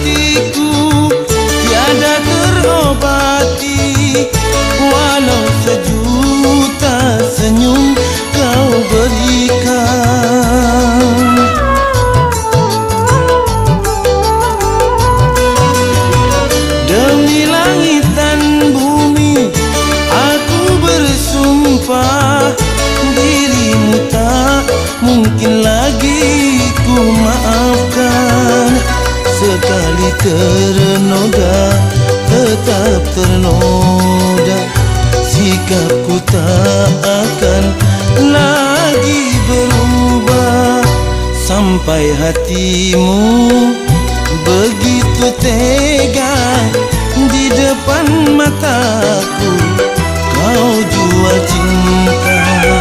hatiku tiada terobati, walau sejuta senyum kau berikan. Demi langit dan bumi aku bersumpah, dirimu tak mungkin lagi ku maafkan. Sekali ternoda tetap ternoda, sikapku tak akan lagi berubah. Sampai hatimu begitu tega di depan mataku, kau jual cinta.